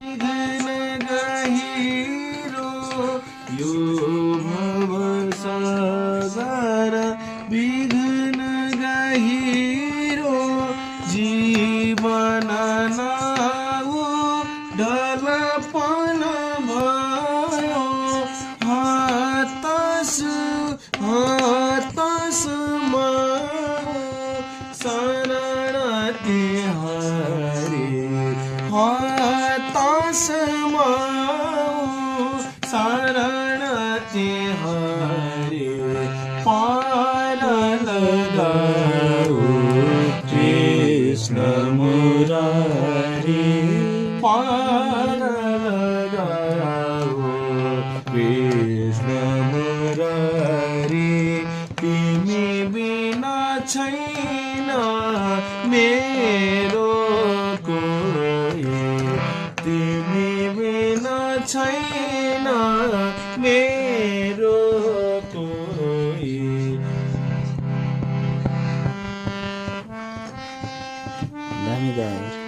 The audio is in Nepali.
विघ्न गहिरो यो भव सागर विघ्न गहिरो जीवन नाउ ढलपन भयो हताश शरण तिहारे हताश शरण तिहारे पार लगाऊ कृष्ण मुरारी पार लगाऊ कृष्ण मुरारी तिमी बिना छैन मेरो कोही तिमी बिना छैन मेरो कोही दामी गायो।